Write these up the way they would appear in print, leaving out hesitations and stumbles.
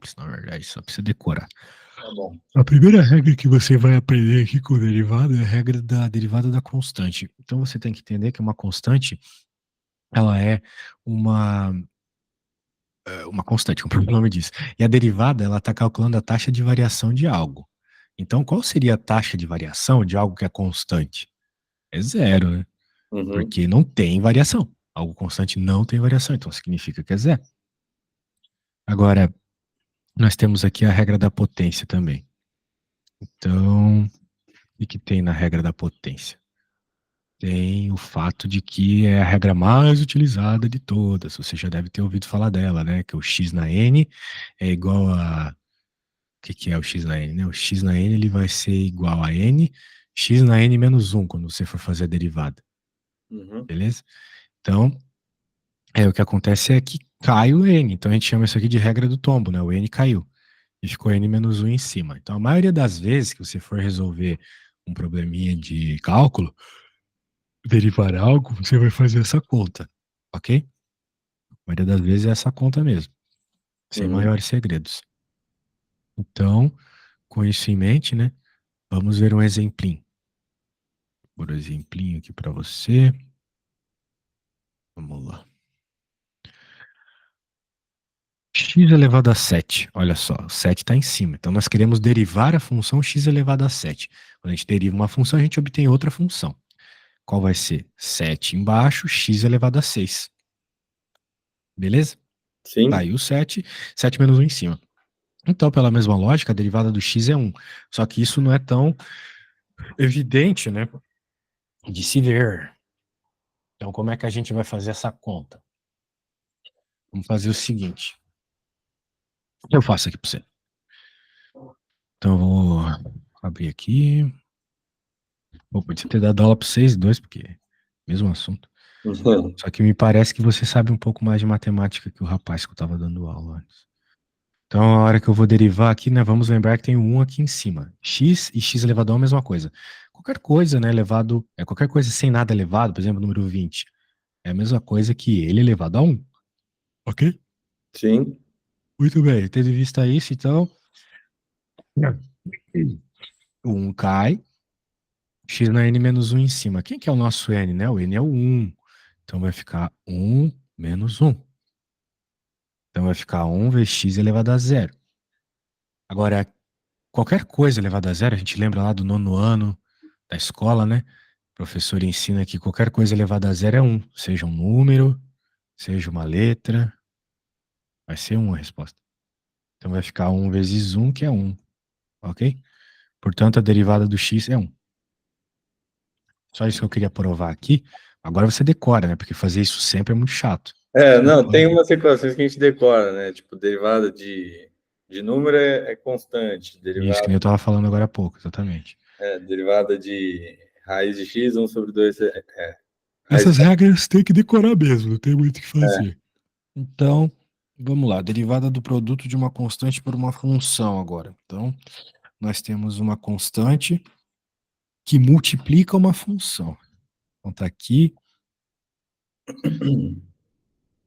simples, na verdade, só precisa decorar. Tá bom. A primeira regra que você vai aprender aqui com o derivado é a regra da derivada da constante. Então você tem que entender que uma constante, ela é uma constante, como o próprio nome diz. E a derivada, ela está calculando a taxa de variação de algo. Então, qual seria a taxa de variação de algo que é constante? É zero, né? Uhum. Porque não tem variação. Algo constante não tem variação, então significa que é zero. Agora, nós temos aqui a regra da potência também. Então, o que tem na regra da potência? Tem o fato de que é a regra mais utilizada de todas. Você já deve ter ouvido falar dela, né? Que o x na n é igual a... O que é o x na n, né? O x na n ele vai ser igual a n, x na n menos 1, quando você for fazer a derivada. Uhum. Beleza? Então, o que acontece é que cai o n. Então, a gente chama isso aqui de regra do tombo, né? O n caiu. E ficou n menos 1 em cima. Então, a maioria das vezes que você for resolver um probleminha de cálculo, derivar algo, você vai fazer essa conta, ok? A maioria das vezes é essa conta mesmo, sem Uhum. maiores segredos. Então, com isso em mente, né? Vamos ver um exemplinho. Por exemplinho aqui para você. Vamos lá. X elevado a 7. Olha só, o 7 está em cima. Então, nós queremos derivar a função x elevado a 7. Quando a gente deriva uma função, a gente obtém outra função. Qual vai ser? 7 embaixo, x elevado a 6. Beleza? Tá Sim. aí o 7, 7 menos 1 em cima. Então, pela mesma lógica, a derivada do x é 1. Só que isso não é tão evidente, né? De se ver. Então, como é que a gente vai fazer essa conta? Vamos fazer o seguinte. Eu faço aqui para você. Então, eu vou abrir aqui. Pô, podia ter dado aula para vocês dois, porque mesmo assunto. Uhum. Só que me parece que você sabe um pouco mais de matemática que o rapaz que eu estava dando aula antes. Então, a hora que eu vou derivar aqui, né, vamos lembrar que tem um 1 aqui em cima. X e x elevado a 1 é a mesma coisa. Qualquer coisa, né, qualquer coisa sem nada elevado, por exemplo, o número 20, é a mesma coisa que ele elevado a 1. Ok? Sim. Muito bem. Tendo em vista isso, então, o 1 cai, x na n menos 1 em cima. Quem que é o nosso n, né? O n é o 1. Então, vai ficar 1 menos 1. Então, vai ficar 1 vezes x elevado a 0. Agora, qualquer coisa elevada a 0, a gente lembra lá do nono ano da escola, né? O professor ensina que qualquer coisa elevada a 0 é 1. Seja um número, seja uma letra, vai ser 1 a resposta. Então, vai ficar 1 vezes 1, que é 1. Ok? Portanto, a derivada do x é 1. Só isso que eu queria provar aqui. Agora você decora, né? Porque fazer isso sempre é muito chato. Você Não, tem decora. umas equações que a gente decora, né? Tipo, derivada de número é constante. Isso que nem eu tava falando agora há pouco, exatamente. Derivada de raiz de x, 1 sobre 2 raiz Essas regras tem que decorar mesmo, não tem muito o que fazer. Então, vamos lá. Derivada do produto de uma constante por uma função agora. Então, nós temos uma constante que multiplica uma função. Então, tá aqui,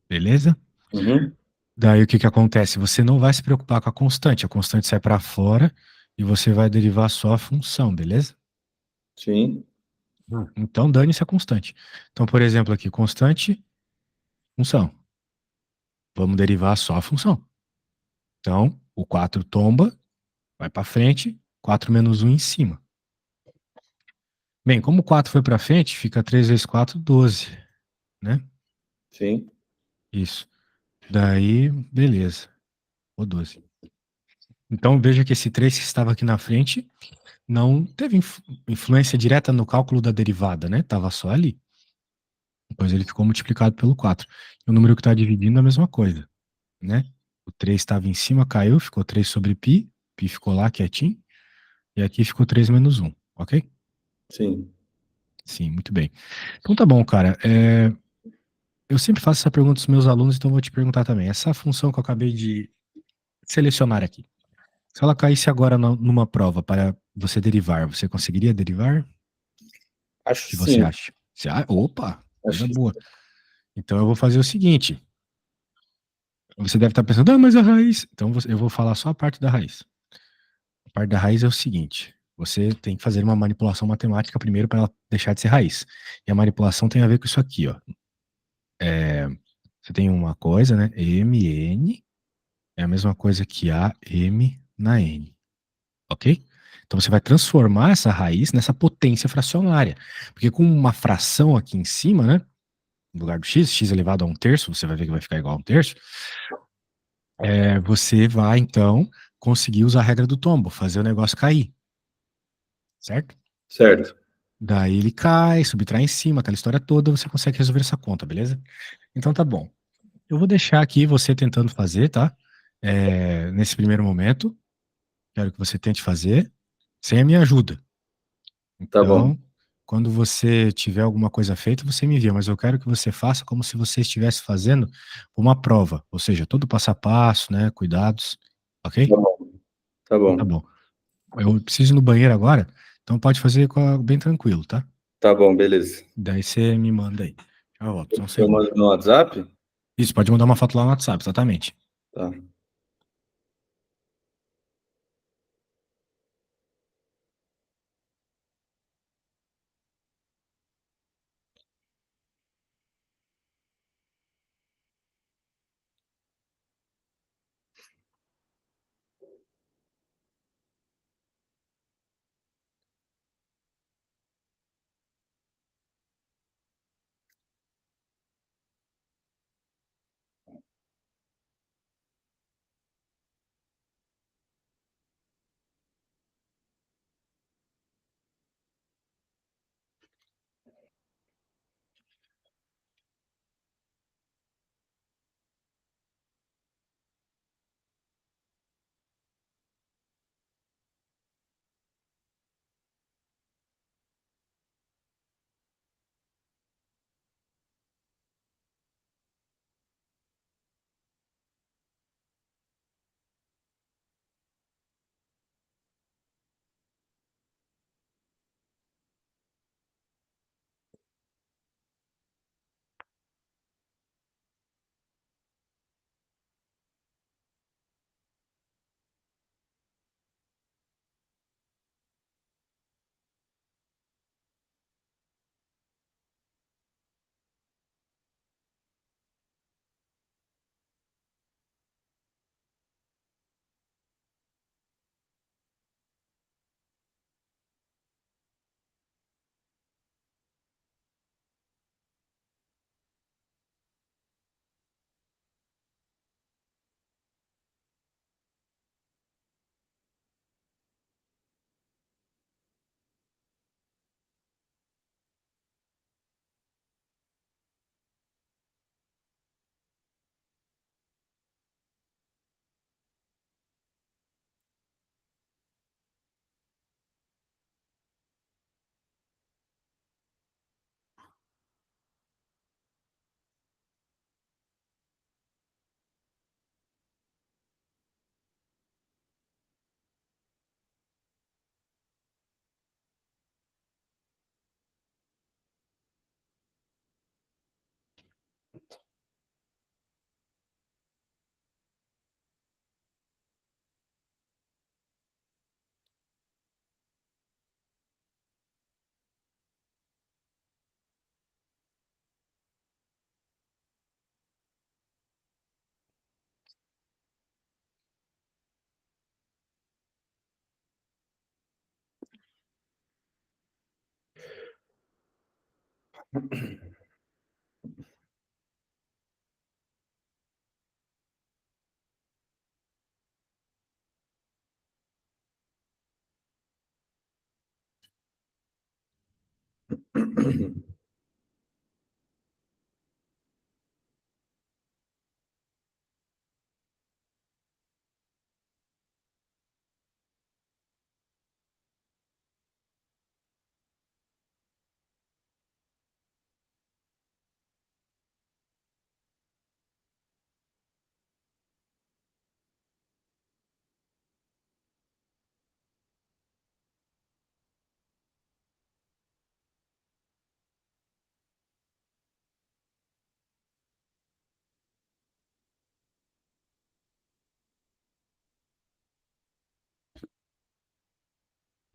beleza? Uhum. Daí, o que que acontece? Você não vai se preocupar com a constante sai para fora e você vai derivar só a função, beleza? Sim. Então, dane-se a constante. Então, por exemplo, aqui, constante, função. Vamos derivar só a função. Então, o 4 tomba, vai para frente, 4 menos 1 em cima. Bem, como o 4 foi para frente, fica 3 vezes 4, 12, né? Sim. Isso. Daí, beleza. O 12. Então, veja que esse 3 que estava aqui na frente não teve influência direta no cálculo da derivada, né? Tava só ali. Depois ele ficou multiplicado pelo 4. E o número que está dividindo é a mesma coisa, né? O 3 estava em cima, caiu, ficou 3 sobre π. Π ficou lá quietinho. E aqui ficou 3 menos 1, ok? Sim. Sim, muito bem. Então tá bom, cara. Eu sempre faço essa pergunta aos meus alunos, então vou te perguntar também. Essa função que eu acabei de selecionar aqui, se ela caísse agora numa prova para você derivar, você conseguiria derivar? O Acho que que você sim. acha? Opa, Acho coisa que boa. Então eu vou fazer o seguinte. Você deve estar pensando, ah, mas a raiz. Então eu vou falar só a parte da raiz. A parte da raiz é o seguinte: você tem que fazer uma manipulação matemática primeiro para ela deixar de ser raiz. E a manipulação tem a ver com isso aqui, ó. É, você tem uma coisa, né? Mn é a mesma coisa que AM na N, ok? Então você vai transformar essa raiz nessa potência fracionária. Porque com uma fração aqui em cima, né? No lugar do x elevado a um terço, você vai ver que vai ficar igual a um terço. Você vai, então, conseguir usar a regra do tombo, fazer o negócio cair, certo? Certo. Daí ele cai, subtrai em cima, aquela história toda, você consegue resolver essa conta, beleza? Então tá bom. Eu vou deixar aqui você tentando fazer, tá? Nesse primeiro momento, quero que você tente fazer, sem a minha ajuda. Tá bom. Então, quando você tiver alguma coisa feita, você me envia, mas eu quero que você faça como se você estivesse fazendo uma prova, ou seja, todo passo a passo, né? Cuidados, Tá ok? bom. Tá Então tá bom. bom. Eu preciso ir no banheiro agora, então pode fazer bem tranquilo, tá? Tá bom, beleza. Daí você me manda aí. Já volto, só um Eu segundo. mando no WhatsApp? Isso, pode mandar uma foto lá no WhatsApp, exatamente. Tá.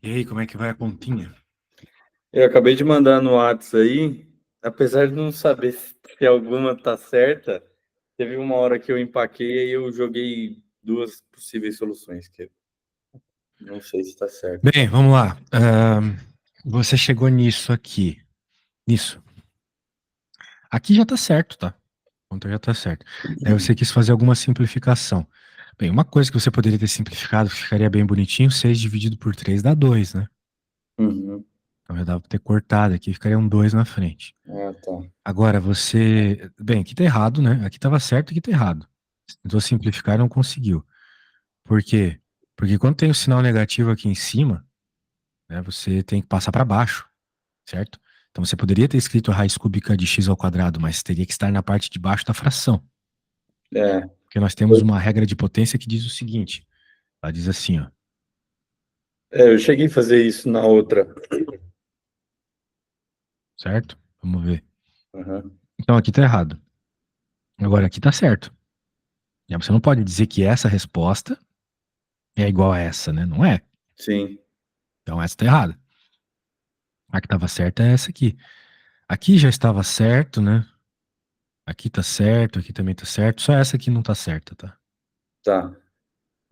E aí, como é que vai a continha? Eu acabei de mandar no Whats aí, apesar de não saber se alguma tá certa, teve uma hora que eu empaquei e eu joguei duas possíveis soluções, que eu não sei se tá certo. Bem, vamos lá. Você chegou nisso aqui. Nisso. Aqui já tá certo, tá? A conta já tá certo. Daí você quis fazer alguma simplificação. Bem, uma coisa que você poderia ter simplificado, que ficaria bem bonitinho, 6 dividido por 3 dá 2, né? Uhum. Então já dava pra ter cortado aqui, ficaria um 2 na frente. Ah, tá. Agora você. Bem, aqui tá errado, né? Aqui tava certo e aqui tá errado. Tentou simplificar e não conseguiu. Por quê? Porque quando tem o sinal negativo aqui em cima, né, você tem que passar para baixo, certo? Então você poderia ter escrito a raiz cúbica de x ao quadrado, mas teria que estar na parte de baixo da fração. É, Porque nós temos uma regra de potência que diz o seguinte: ela diz assim, ó, eu cheguei a fazer isso na outra. certo? Vamos ver. Uhum. Então aqui tá errado. Agora aqui tá certo. E aí você não pode dizer que essa resposta é igual a essa, né? Não é. Sim, Então essa tá errada. A que estava certa é essa aqui. Aqui já estava certo, né? Aqui tá certo, aqui também tá certo. Só essa aqui não tá certa, tá? tá.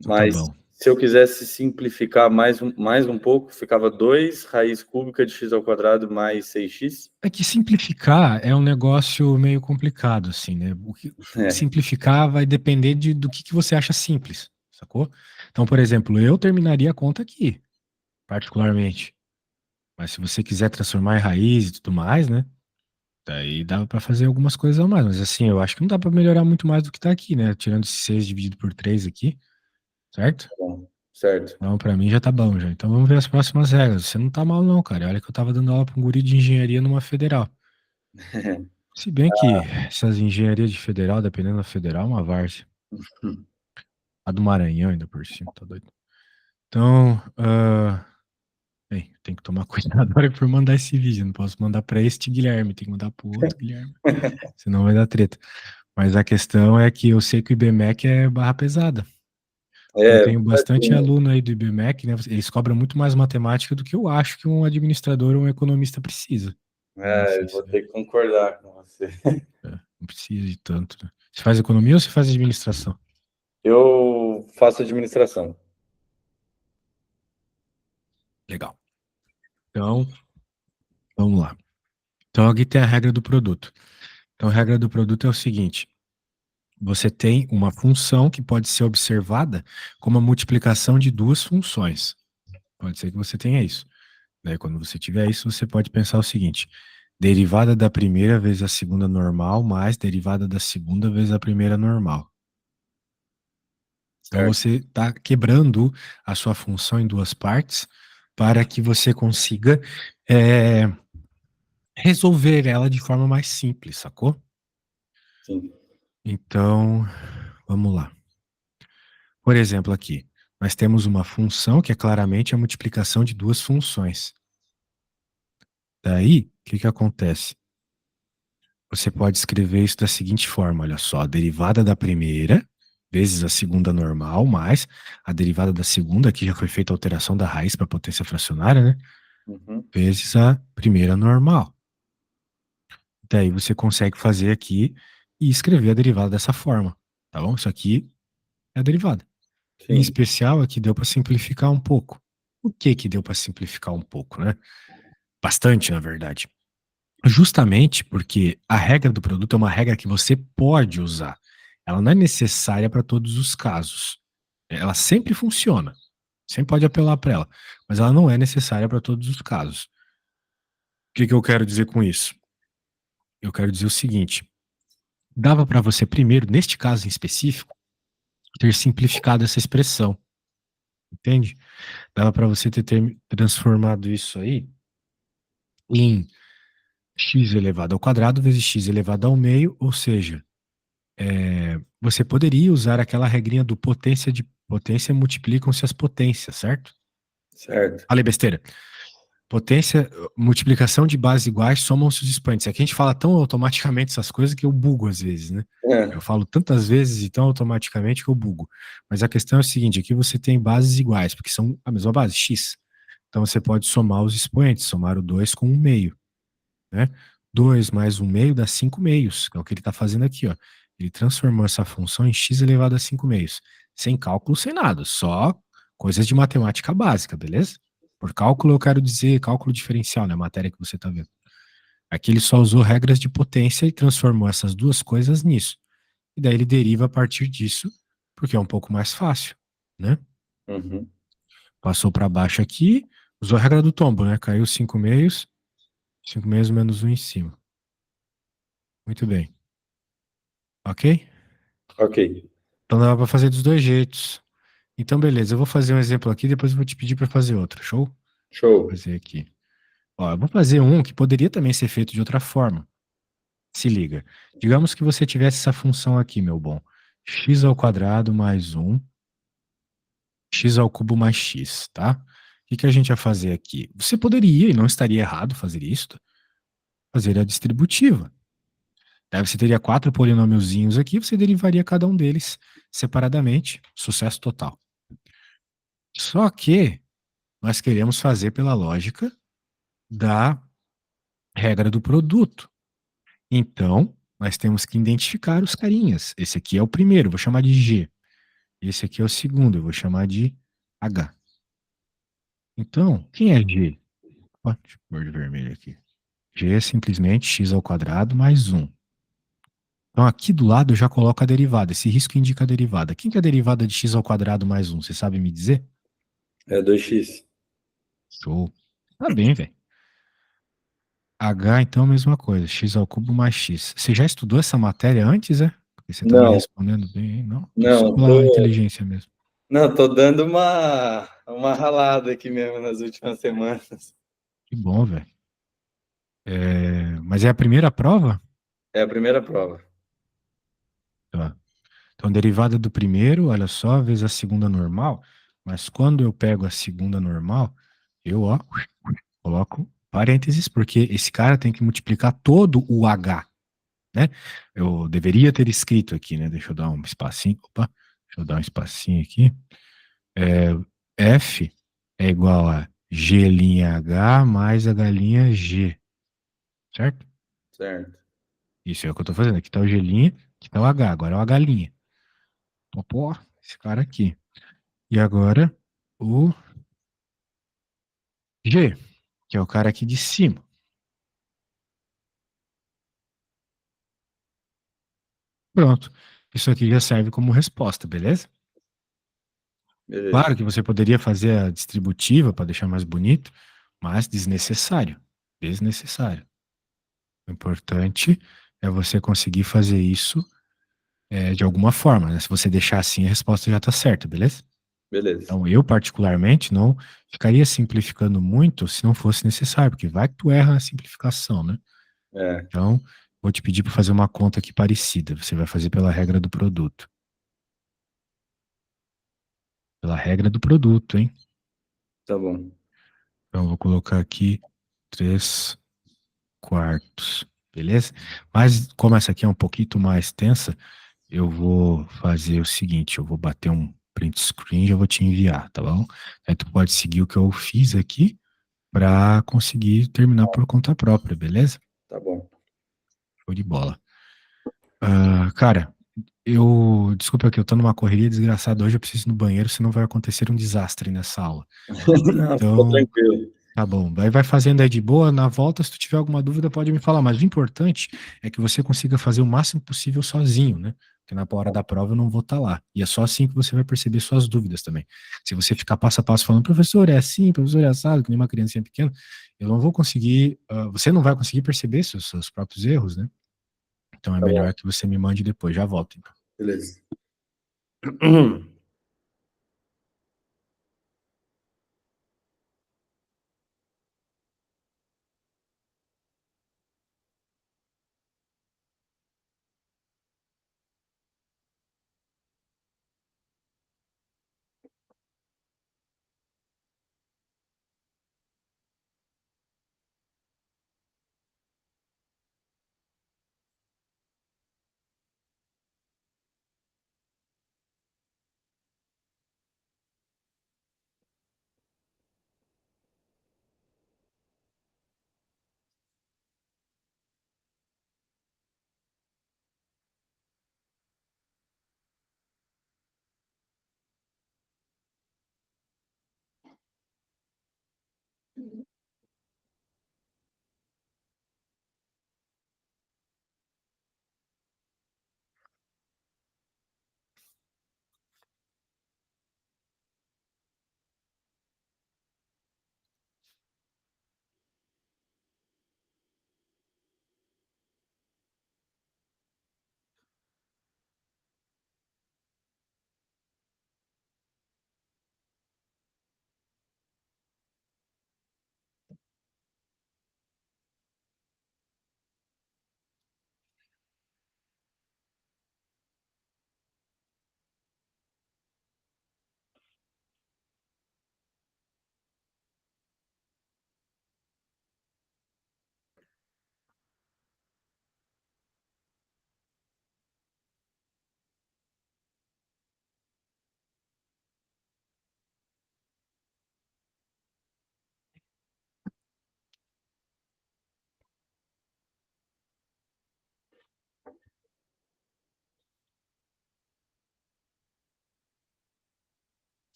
Então tá Mas bom. se eu quisesse simplificar mais um pouco, ficava 2 raiz cúbica de x ao quadrado mais 6x? É que simplificar é um negócio meio complicado, assim, né? É, Simplificar vai depender do que você acha simples, sacou? Então, por exemplo, eu terminaria a conta aqui, particularmente. Mas se você quiser transformar em raiz e tudo mais, né? Daí dá pra fazer algumas coisas a mais. Mas assim, eu acho que não dá pra melhorar muito mais do que tá aqui, né? Tirando esse 6 dividido por 3 aqui, certo? bom, certo. Então, pra mim já tá bom já. Então vamos ver as próximas regras. Você não tá mal não, cara. Olha que eu tava dando aula pra um guri de engenharia numa federal. Se bem que essas engenharias de federal, dependendo da federal, é uma várzea. A do Maranhão ainda por cima, tá doido. Então, bem, tem que tomar cuidado na hora que for mandar esse vídeo. Não posso mandar pra este Guilherme, tem que mandar pro outro Guilherme. Senão vai dar treta. Mas a questão é que eu sei que o IBMEC é barra pesada. Eu É, tenho bastante aluno aí do IBMEC, né? Eles cobram muito mais matemática do que eu acho que um administrador ou um economista precisa. Não sei eu vou se ter que concordar com você. não precisa de tanto, né? Você faz economia ou você faz administração? Eu faço administração. Legal. Então, vamos lá. Então, aqui tem a regra do produto. Então, a regra do produto é o seguinte: você tem uma função que pode ser observada como a multiplicação de duas funções. Pode ser que você tenha isso. Daí, quando você tiver isso, você pode pensar o seguinte: derivada da primeira vezes a segunda normal mais derivada da segunda vezes a primeira normal. Então, Certo, você está quebrando a sua função em duas partes para que você consiga é, resolver ela de forma mais simples, sacou? sim, Então, vamos lá. Por exemplo, aqui, nós temos uma função que é claramente a multiplicação de duas funções. Daí, o que que acontece? Você pode escrever isso da seguinte forma, olha só, a derivada da primeira vezes a segunda normal, mais a derivada da segunda, aqui já foi feita a alteração da raiz para potência fracionária, né? uhum, Vezes a primeira normal. Daí você consegue fazer aqui e escrever a derivada dessa forma, tá bom? Isso aqui é a derivada. Em sim, especial, aqui deu para simplificar um pouco. O que que deu para simplificar um pouco, né? Bastante, na verdade. Justamente porque a regra do produto é uma regra que você pode usar. Ela não é necessária para todos os casos. Ela sempre funciona. Sempre pode apelar para ela. Mas ela não é necessária para todos os casos. O que que eu quero dizer com isso? Eu quero dizer o seguinte: dava para você primeiro, neste caso em específico, ter simplificado essa expressão, entende? Dava para você ter transformado isso aí em x elevado ao quadrado vezes x elevado ao meio, ou seja, você poderia usar aquela regrinha do potência de potência multiplicam-se as potências, certo? certo. Falei besteira. Potência, multiplicação de bases iguais somam-se os expoentes. Aqui a gente fala tão automaticamente essas coisas que eu bugo às vezes, né? Eu É, falo tantas vezes e tão automaticamente que eu bugo. Mas a questão é o seguinte: aqui você tem bases iguais, porque são a mesma base, x. Então você pode somar os expoentes, somar o 2 com 1/2, né? 2 mais 1/2 dá 5/2, que é o que ele está fazendo aqui, ó. Ele transformou essa função em x elevado a 5/2, sem cálculo, sem nada, só coisas de matemática básica, beleza? Por cálculo eu quero dizer cálculo diferencial, né? A matéria que você está vendo. Aqui ele só usou regras de potência e transformou essas duas coisas nisso. E daí ele deriva a partir disso, porque é um pouco mais fácil, né? Uhum. Passou para baixo aqui, usou a regra do tombo, né? Caiu 5/2, 5/2 menos 1 em cima. Muito bem. Ok? Ok. Então dá para fazer dos dois jeitos. Então, beleza, eu vou fazer um exemplo aqui, depois eu vou te pedir para fazer outro, show? Vou Show. fazer aqui. Ó, eu vou fazer um que poderia também ser feito de outra forma. Se liga. Digamos que você tivesse essa função aqui, meu bom. X ao quadrado mais 1, x ao cubo mais x, tá? O que que a gente vai fazer aqui? Você poderia, e não estaria errado fazer isso, fazer a distributiva. Daí você teria quatro polinomiozinhos aqui, você derivaria cada um deles separadamente. Sucesso total. Só que nós queremos fazer pela lógica da regra do produto. Então, nós temos que identificar os carinhas. Esse aqui é o primeiro, vou chamar de G. Esse aqui é o segundo, eu vou chamar de H. Então, quem é G? Ó, deixa eu pôr de vermelho aqui. G é simplesmente x ao quadrado mais 1. Então, aqui do lado eu já coloco a derivada. Esse risco indica a derivada. Quem que é a derivada de x ao quadrado mais 1? Você sabe me dizer? É 2x. Show. Tá bem, velho. H, então, mesma coisa. X ao cubo mais x. Você já estudou essa matéria antes, é? Porque você tá me Não, respondendo bem. Não, tô só não, pela inteligência mesmo. tô dando uma ralada aqui mesmo nas últimas semanas. Que bom, velho. Mas é a primeira prova? É a primeira prova. Tá. Então, derivada do primeiro, olha só, vezes a segunda normal. Mas quando eu pego a segunda normal, eu, ó, coloco parênteses, porque esse cara tem que multiplicar todo o H, né? Eu deveria ter escrito aqui, né? Deixa eu dar um espacinho. Opa, deixa eu dar um espacinho aqui. É, F é igual a G''H mais H''G, certo? Certo. Isso é o que eu tô fazendo. Aqui tá o G', aqui tá o H, agora é o H'. Pô, esse cara aqui. E agora o G, que é o cara aqui de cima. Pronto. Isso aqui já serve como resposta, beleza? Claro Beleza. que você poderia fazer a distributiva para deixar mais bonito, mas desnecessário. Desnecessário. O importante é você conseguir fazer isso de alguma forma, né? Se você deixar assim, a resposta já está certa, beleza? Beleza. Então, eu, particularmente, não ficaria simplificando muito se não fosse necessário, porque vai que tu erra na simplificação, né? É, Então, vou te pedir para fazer uma conta aqui parecida. Você vai fazer pela regra do produto. Pela regra do produto, hein? tá bom. Então, eu vou colocar aqui 3/4, beleza? Mas, como essa aqui é um pouquinho mais tensa, eu vou fazer o seguinte: eu vou bater um print screen e eu vou te enviar, tá bom? Aí tu pode seguir o que eu fiz aqui para conseguir terminar por conta própria, beleza? Tá bom. Show de bola. Cara, desculpa que eu tô numa correria desgraçada hoje, eu preciso ir no banheiro, senão vai acontecer um desastre nessa aula. Não, ficou Então, tranquilo. tá bom. Aí vai fazendo aí de boa, na volta, se tu tiver alguma dúvida, pode me falar, mas o importante é que você consiga fazer o máximo possível sozinho, né? Porque na hora da prova eu não vou estar lá. E é só assim que você vai perceber suas dúvidas também. Se você ficar passo a passo falando, professor, é assim, professor, é assado, que nem uma criancinha pequena, eu não vou conseguir, você não vai conseguir perceber seus próprios erros, né? Então é Tá bom. melhor que você me mande depois. Já volto, então. Beleza.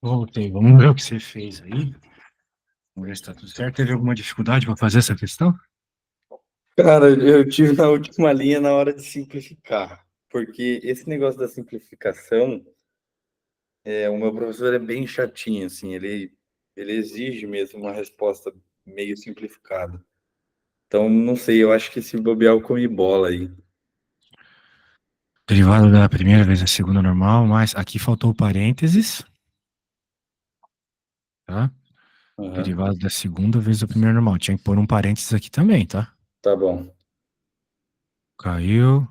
Voltei. Vamos ver o que você fez aí. Vamos ver se tá tudo certo. Teve alguma dificuldade para fazer essa questão? Cara, eu tive na última linha na hora de simplificar, porque esse negócio da simplificação, o meu professor é bem chatinho, assim, ele exige mesmo uma resposta meio simplificada. Então, não sei, eu acho que esse bobear eu comi bola aí. Derivado da primeira vezes a segunda normal, mas aqui faltou parênteses, tá? Aham, Derivado da segunda vezes a primeira normal. Tinha que pôr um parênteses aqui também, tá? tá bom. Caiu,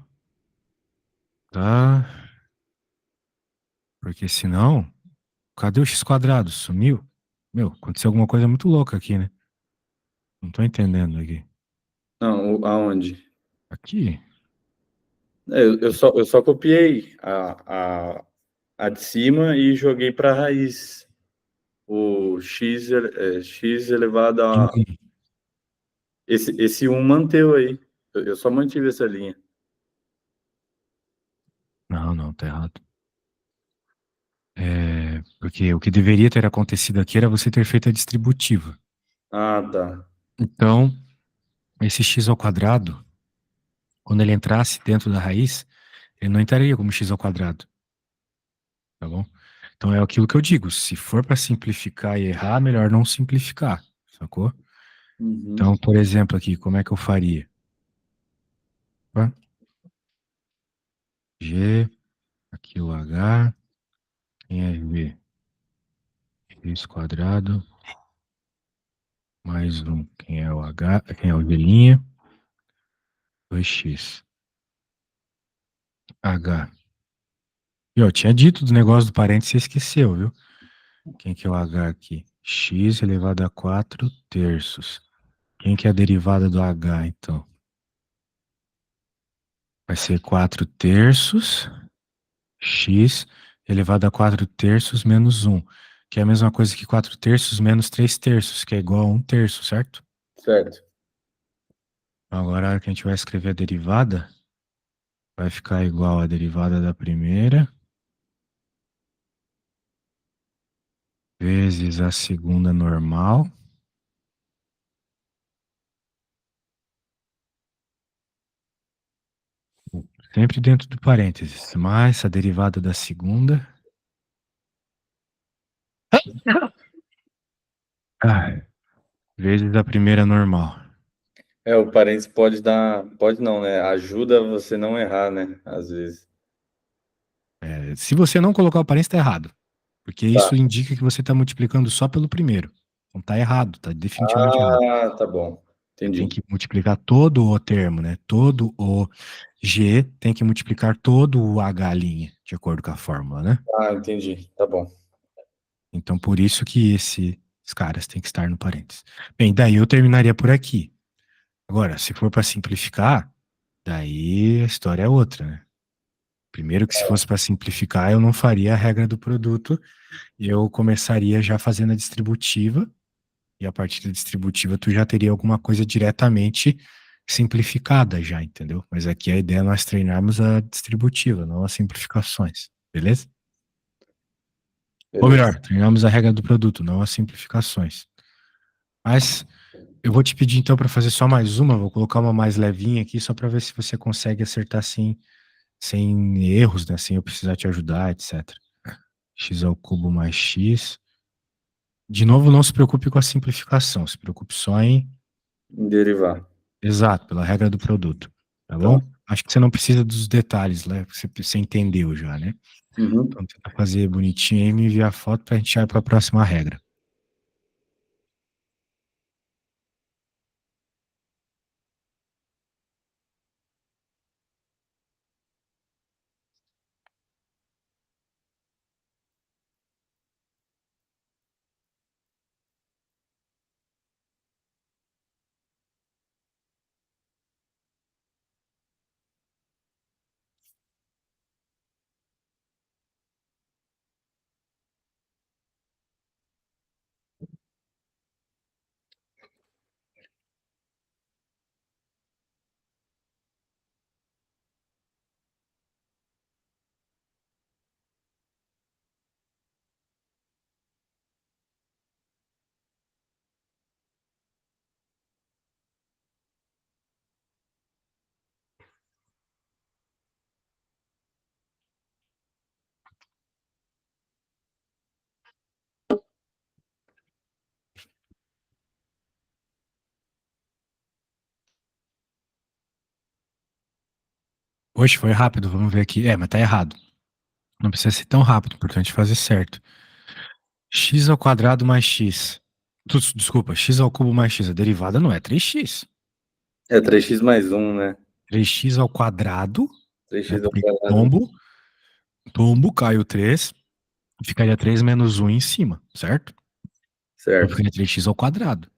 tá? Porque senão, cadê o x quadrado? Sumiu? Meu, aconteceu alguma coisa muito louca aqui, né? Não tô entendendo aqui. Não, aonde? Aqui? Eu só copiei a de cima e joguei para a raiz. O x elevado a. Esse um manteve aí. Eu só mantive essa linha. Não, não, tá errado. Porque o que deveria ter acontecido aqui era você ter feito a distributiva. Ah, tá. Então, esse x ao quadrado, quando ele entrasse dentro da raiz, ele não entraria como x ao quadrado, tá bom? Então é aquilo que eu digo, se for para simplificar e errar, melhor não simplificar, sacou? Então, Uhum. por exemplo, aqui, como é que eu faria? Opa, G, aqui o H, Quem é V? X quadrado mais um. Quem é o H? Quem é o V'? 2x. H. E eu tinha dito do negócio do parênteses, você esqueceu, viu? Quem que é o H aqui? X elevado a 4 terços. Quem que é a derivada do H, então? Vai ser 4 terços, x elevado a 4 terços menos um, que é a mesma coisa que 4 terços menos 3 terços, que é igual a 1 terço, certo? Certo. Agora, a hora que a gente vai escrever a derivada, vai ficar igual a derivada da primeira vezes a segunda normal, sempre dentro do parênteses, mais a derivada da segunda, vezes a primeira normal. O parênteses pode dar. Pode não, né? Ajuda você não errar, né? Às vezes. Se você não colocar o parênteses, está errado. Porque Tá. isso indica que você está multiplicando só pelo primeiro. Então tá errado, tá definitivamente errado. Ah, tá bom. Você tem Entendi. que multiplicar todo o termo, né? Todo o G tem que multiplicar todo o H', de acordo com a fórmula, né? Ah, entendi. Tá bom. Então por isso que esses caras têm que estar no parênteses. Bem, daí eu terminaria por aqui. Agora, se for para simplificar, daí a história é outra, né? Primeiro que se fosse para simplificar, eu não faria a regra do produto, eu começaria já fazendo a distributiva, e a partir da distributiva tu já teria alguma coisa diretamente simplificada já, entendeu? Mas aqui a ideia é nós treinarmos a distributiva, não as simplificações, beleza? Ou Beleza. melhor, treinamos a regra do produto, não as simplificações. Mas eu vou te pedir então para fazer só mais uma, vou colocar uma mais levinha aqui só para ver se você consegue acertar sem erros, né? Sem eu precisar te ajudar, etc. X ao cubo mais x. De novo, não se preocupe com a simplificação, se preocupe só em. Derivar. Exato, pela regra do produto, tá Tá. bom? Acho que você não precisa dos detalhes, né? Você entendeu já, né? Uhum. Então tenta fazer bonitinho e me enviar a foto pra gente ir para a próxima regra. Hoje foi rápido, vamos ver aqui. Mas tá errado. Não precisa ser tão rápido, importante fazer certo. X ao quadrado mais x. Desculpa, x ao cubo mais x. A derivada não é 3x. É 3x mais um, né? 3x ao quadrado, Três né? x ao Porque quadrado. tombo, caiu 3, ficaria 3 menos um em cima, certo? Então Certo. ficaria 3x ao quadrado,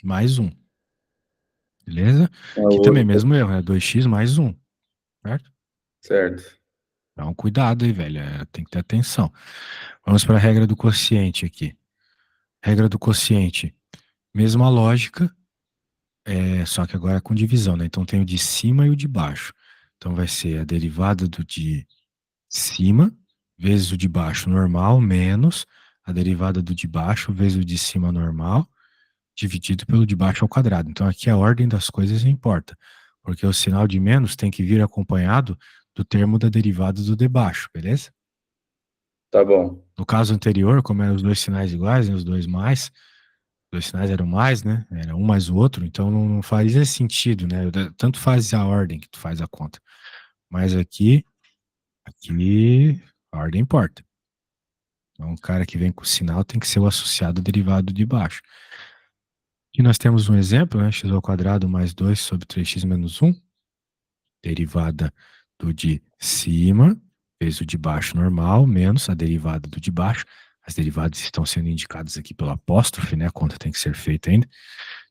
mais um, beleza? É o Aqui também, outro. mesmo erro, é 2x mais um, certo? Certo. Então, cuidado aí, velho, tem que ter atenção. Vamos para a regra do quociente aqui. Regra do quociente, mesma lógica, só que agora é com divisão, né? Então tem o de cima e o de baixo. Então vai ser a derivada do de cima vezes o de baixo normal menos a derivada do de baixo vezes o de cima normal dividido pelo de baixo ao quadrado. Então aqui a ordem das coisas importa, porque o sinal de menos tem que vir acompanhado do termo da derivada do de baixo, beleza? Tá bom. No caso anterior, como eram os dois sinais iguais, né, os dois mais, os dois sinais eram mais, né? Era um mais o outro, então não fazia sentido, né? Tanto faz a ordem que tu faz a conta. Mas aqui a ordem importa. Então, o cara que vem com o sinal tem que ser o associado derivado de baixo. E nós temos um exemplo, né? X ao quadrado mais 2 sobre 3x menos um, derivada do de cima, vezes o de baixo normal, menos a derivada do de baixo. As derivadas estão sendo indicadas aqui pelo apóstrofe, né? A conta tem que ser feita ainda.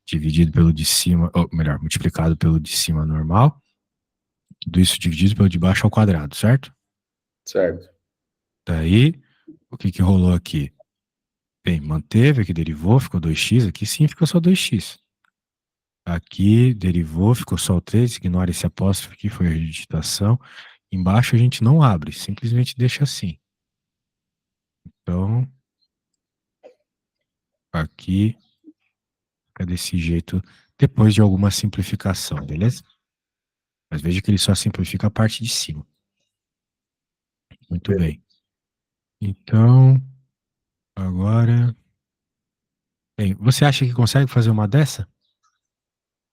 Dividido pelo de cima, ou melhor, multiplicado pelo de cima normal. Tudo isso dividido pelo de baixo ao quadrado, certo? Certo. Daí, o que que rolou aqui? Bem, manteve, aqui derivou, ficou 2x, aqui sim ficou só 2x. Aqui derivou, ficou só o 3, ignora esse apóstrofe aqui, foi a digitação. Embaixo a gente não abre, simplesmente deixa assim. Então, aqui fica desse jeito depois de alguma simplificação, beleza? Mas veja que ele só simplifica a parte de cima. Muito Beleza. bem. Então, agora. Bem, você acha que consegue fazer uma dessa?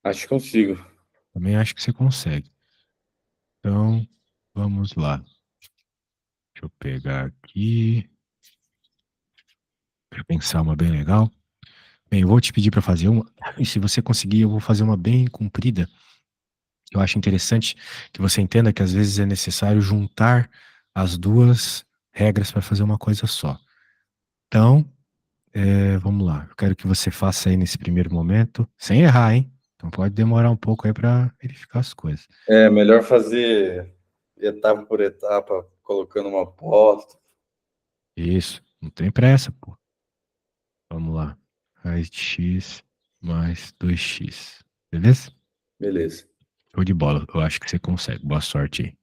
Acho que consigo. Também acho que você consegue. Então, vamos lá. Deixa eu pegar aqui. Deixa eu pensar uma bem legal. Bem, eu vou te pedir para fazer uma. E se você conseguir, eu vou fazer uma bem comprida. Eu acho interessante que você entenda que às vezes é necessário juntar as duas regras para fazer uma coisa só. Então, vamos lá. Eu quero que você faça aí nesse primeiro momento, sem errar, hein? Então pode demorar um pouco aí para verificar as coisas. É melhor fazer etapa por etapa, colocando uma aposta. Isso, não tem pressa, pô. Vamos lá. Raiz de x mais 2x. Beleza? Beleza. Show de bola. Eu acho que você consegue. Boa sorte aí.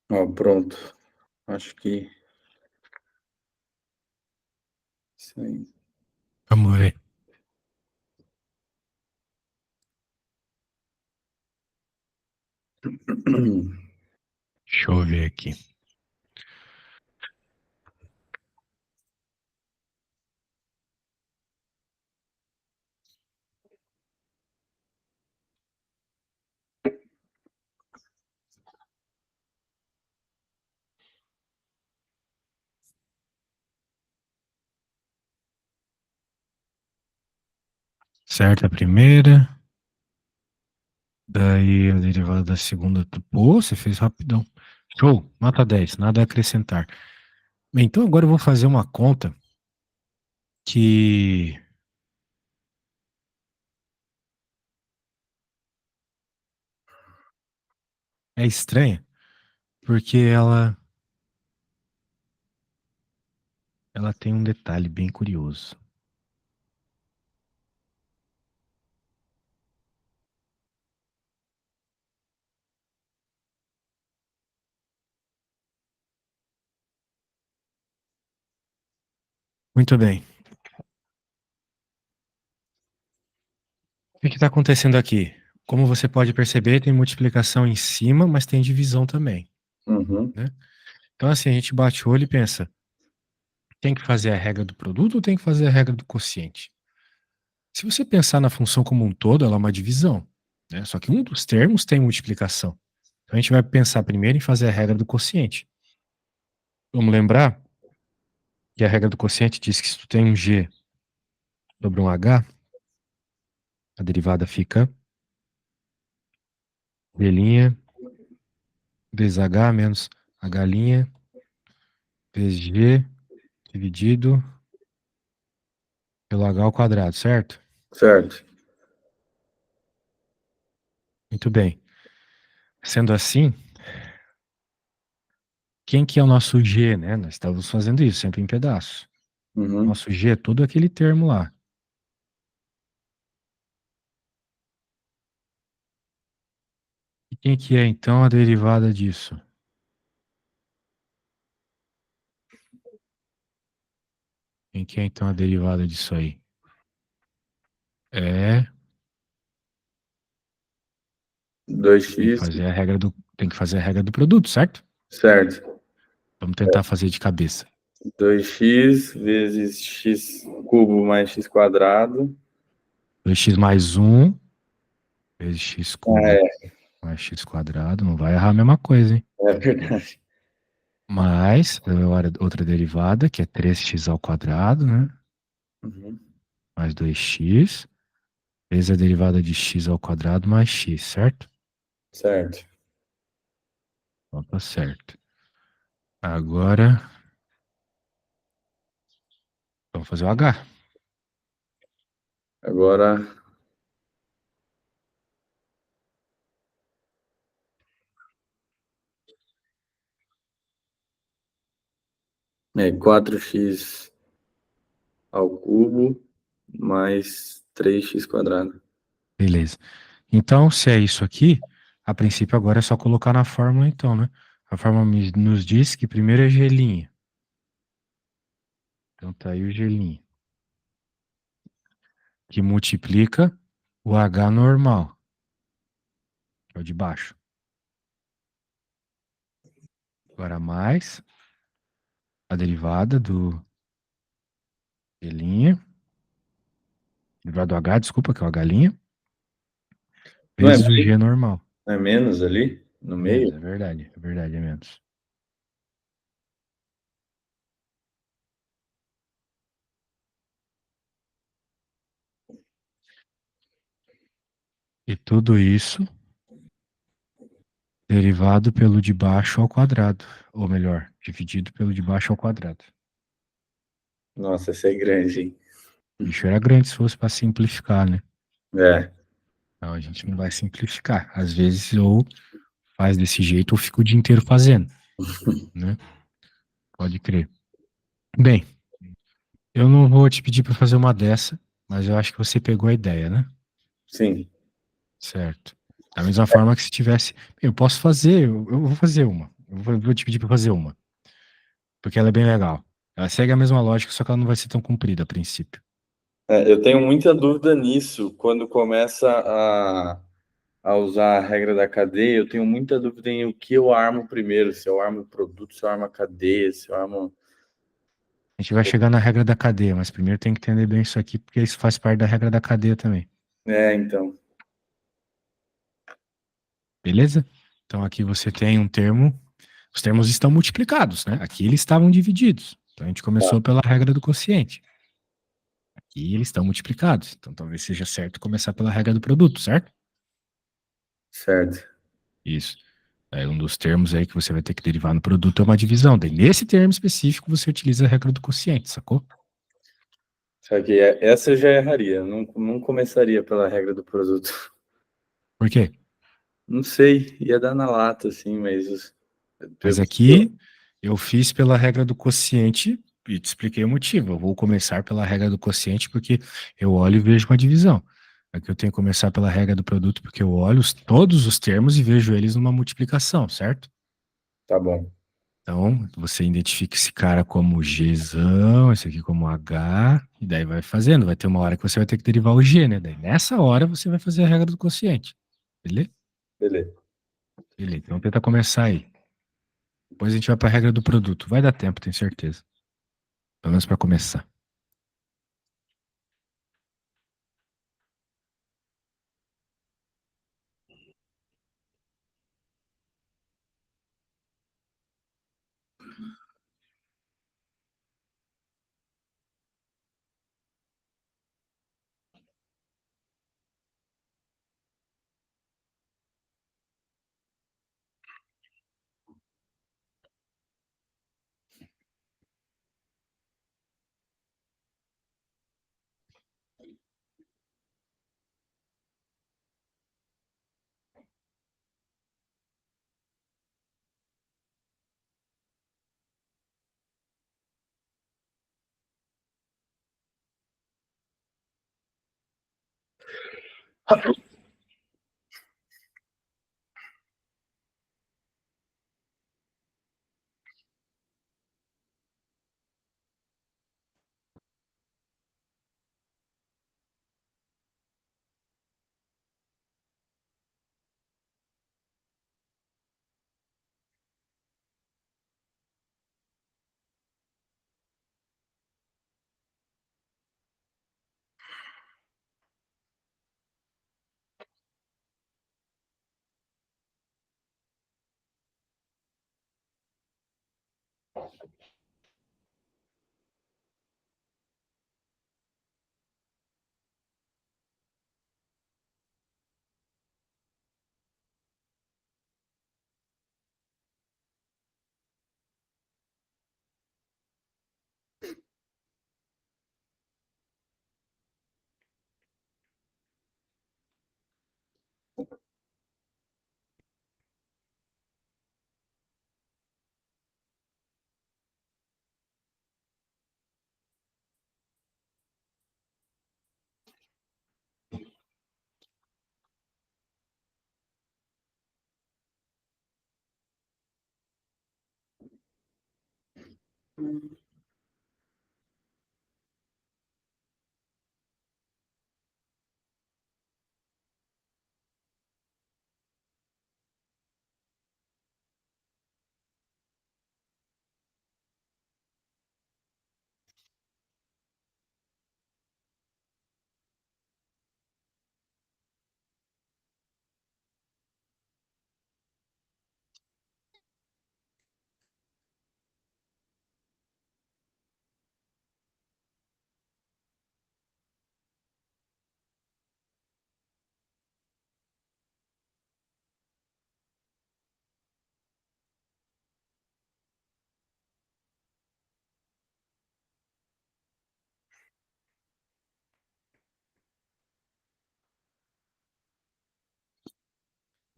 Ó, pronto. Acho que isso aí. Vamos ver. Deixa eu ver aqui. Certo, a primeira. Daí a derivada da segunda. Pô, você fez rapidão. Show, nota 10, nada a acrescentar. Bem, então agora eu vou fazer uma conta que é estranha, porque ela tem um detalhe bem curioso. Muito bem. O que está acontecendo aqui? Como você pode perceber, tem multiplicação em cima, mas tem divisão também, Uhum. né? Então, assim, a gente bate o olho e pensa, tem que fazer a regra do produto ou tem que fazer a regra do quociente? Se você pensar na função como um todo, ela é uma divisão, né? Só que um dos termos tem multiplicação. Então, a gente vai pensar primeiro em fazer a regra do quociente. Vamos lembrar que a regra do quociente diz que se tu tem um g sobre um h, a derivada fica g' vezes h menos h' vezes g dividido pelo h ao quadrado, certo? Certo. Muito bem. Sendo assim, quem que é o nosso g, né? Nós estamos fazendo isso sempre em pedaços. Uhum. Nosso g é todo aquele termo lá. E quem que é, então, a derivada disso? Quem que é, então, a derivada disso aí? É, tem que 2x, fazer a regra tem que fazer a regra do produto, certo? certo. Vamos tentar fazer de cabeça. 2x vezes x cubo mais x quadrado. 2x mais 1 vezes x Ah, cubo mais x quadrado. Não vai errar a mesma coisa, hein? é verdade. Mais, agora outra derivada, que é 3x ao quadrado, né? Uhum. Mais 2x, vezes a derivada de x ao quadrado mais x, certo? Certo. Então tá certo. Agora, vamos fazer o h. Agora é 4x ao cubo mais 3x quadrado. Beleza. Então, se é isso aqui, a princípio agora é só colocar na fórmula então, né? A fórmula nos diz que primeiro é g'. Então tá aí o g', que multiplica o h normal, que é o de baixo. Agora mais a derivada do g', derivada do h, desculpa, que é o h', Não é, vezes o g normal. não é menos ali no Menos, meio? é verdade, é menos. E tudo isso derivado pelo de baixo ao quadrado, ou melhor, dividido pelo de baixo ao quadrado. Nossa, essa é grande, hein? O bicho era grande se fosse para simplificar, né? É. Não, a gente não vai simplificar. Às vezes ou faz desse jeito ou fica o dia inteiro fazendo, né? Pode crer. Bem, eu não vou te pedir para fazer uma dessa, mas eu acho que você pegou a ideia, né? Sim. Certo. Da mesma forma que se tivesse. Eu posso fazer, eu vou fazer uma. vou te pedir para fazer uma, porque ela é bem legal. Ela segue a mesma lógica, só que ela não vai ser tão comprida a princípio. Eu tenho muita dúvida nisso quando começa a usar a regra da cadeia. Eu tenho muita dúvida em o que eu armo primeiro, se eu armo o produto, se eu armo a cadeia, se eu armo. A gente vai chegar na regra da cadeia, mas primeiro tem que entender bem isso aqui, porque isso faz parte da regra da cadeia também. Então. Beleza? Então aqui você tem um termo, os termos estão multiplicados, né? Aqui eles estavam divididos. Então a gente Tá, começou pela regra do quociente. Aqui eles estão multiplicados. Então talvez seja certo começar pela regra do produto, certo? certo. Isso. É um dos termos aí que você vai ter que derivar no produto é uma divisão. Daí, nesse termo específico, você utiliza a regra do quociente, sacou? Só que essa eu já erraria. Não começaria pela regra do produto. Por quê? Não sei, ia dar na lata, assim, mas Mas eu, aqui eu fiz pela regra do quociente e te expliquei o motivo. Eu vou começar pela regra do quociente porque eu olho e vejo uma divisão. Aqui eu tenho que começar pela regra do produto porque eu olho todos os termos e vejo eles numa multiplicação, certo? tá bom, Então, você identifica esse cara como Gzão, esse aqui como H, e daí vai fazendo. Vai ter uma hora que você vai ter que derivar o G, né? Daí nessa hora você vai fazer a regra do quociente. Beleza? beleza. Beleza. Então tenta começar aí. Depois a gente vai para a regra do produto. Vai dar tempo, tenho certeza. Pelo menos para começar.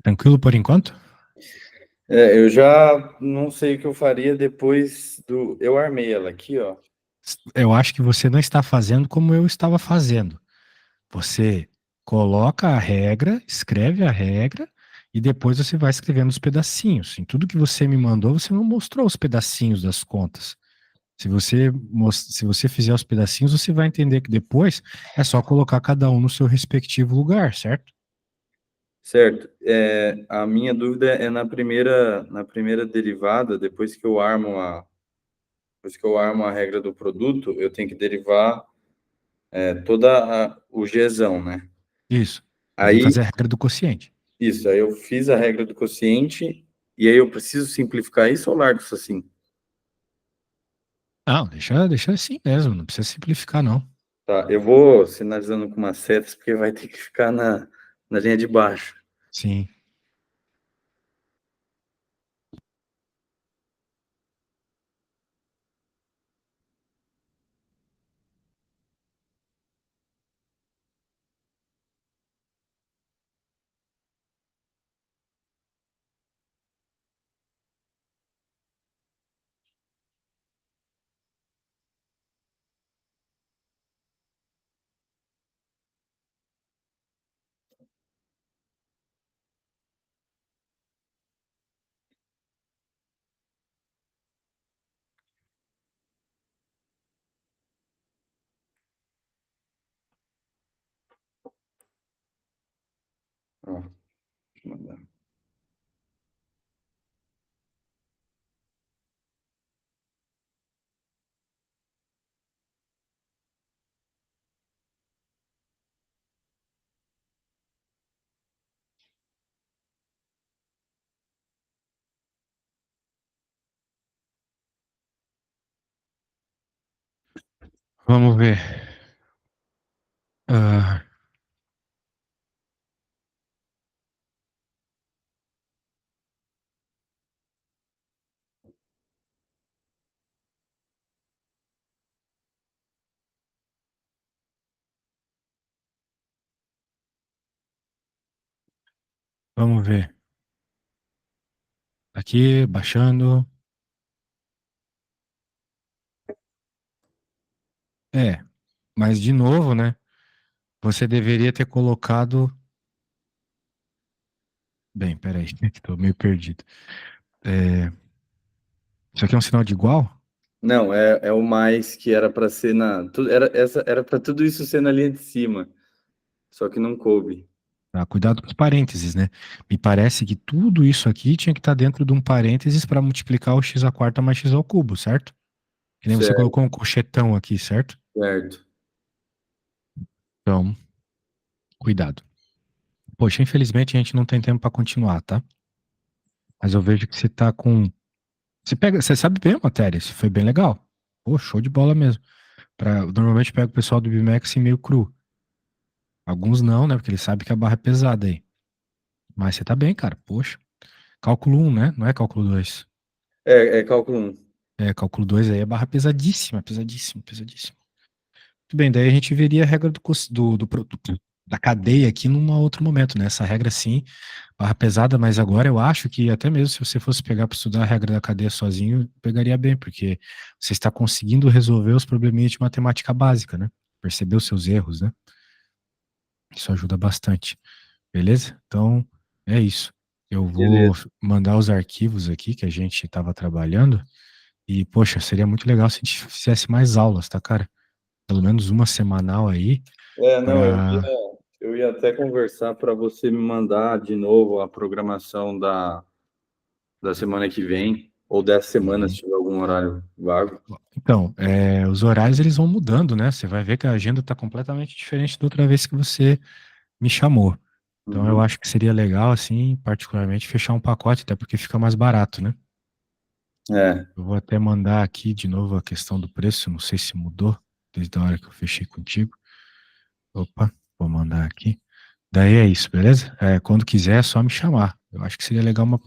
Tranquilo por enquanto? Eu já não sei o que eu faria depois do. Eu armei ela aqui, ó. Eu acho que você não está fazendo como eu estava fazendo. Você coloca a regra, escreve a regra e depois você vai escrevendo os pedacinhos. Em tudo que você me mandou, você não mostrou os pedacinhos das contas. Se você fizer os pedacinhos, você vai entender que depois é só colocar cada um no seu respectivo lugar, certo? Certo. A minha dúvida é na primeira derivada, depois que eu armo a regra do produto, eu tenho que derivar o Gzão, né? Isso. Você tem que Aí, fazer a regra do quociente. isso, aí eu fiz a regra do quociente, e aí eu preciso simplificar isso ou largo isso assim? Não, deixa assim mesmo, não precisa simplificar, não. Tá, eu vou sinalizando com umas setas, porque vai ter que ficar na linha de baixo. Sim. Ó, deixa eu mandar. Vamos ver. Ah, vamos ver. Aqui, baixando. É, mas de novo, né? Você deveria ter colocado. Bem, peraí, que tô meio perdido. É, isso aqui é um sinal de igual? Não, é o mais que era para ser era para tudo isso ser na linha de cima, só que não coube. Tá, cuidado com os parênteses, né? Me parece que tudo isso aqui tinha que estar dentro de um parênteses para multiplicar o x à quarta mais x ao cubo, certo? Que nem você Certo, colocou um colchetão aqui, certo? certo. Então, cuidado. Poxa, infelizmente a gente não tem tempo para continuar, tá? Mas eu vejo que você tá com. Você sabe bem a matéria, isso foi bem legal. Pô, show de bola mesmo. Normalmente pega o pessoal do BMX em meio cru. Alguns não, né? Porque eles sabem que a barra é pesada aí. Mas você tá bem, cara. Poxa. Cálculo um, né? Não é cálculo 2. É cálculo 1. É, cálculo 2 aí é barra pesadíssima, pesadíssima, pesadíssima. Muito bem, daí a gente veria a regra da cadeia aqui num outro momento, né? Essa regra sim, barra pesada, mas agora eu acho que até mesmo se você fosse pegar para estudar a regra da cadeia sozinho, pegaria bem, porque você está conseguindo resolver os probleminhas de matemática básica, né? Perceber os seus erros, né? Isso ajuda bastante, beleza? Então, é isso. Eu vou Beleza. mandar os arquivos aqui que a gente estava trabalhando e, poxa, seria muito legal se a gente fizesse mais aulas, tá, cara? Pelo menos uma semanal aí Não, eu ia, para. eu ia até conversar para você me mandar de novo a programação da semana que vem, ou dessa semana, se tiver algum horário vago. Então, os horários eles vão mudando, né? Você vai ver que a agenda está completamente diferente da outra vez que você me chamou. Então, eu Uhum. acho que seria legal, assim, particularmente, fechar um pacote, até porque fica mais barato, né? É, Eu vou até mandar aqui de novo a questão do preço, não sei se mudou desde a hora que eu fechei contigo. Opa, vou mandar aqui. Daí é isso, beleza? Quando quiser, é só me chamar. Eu acho que seria legal uma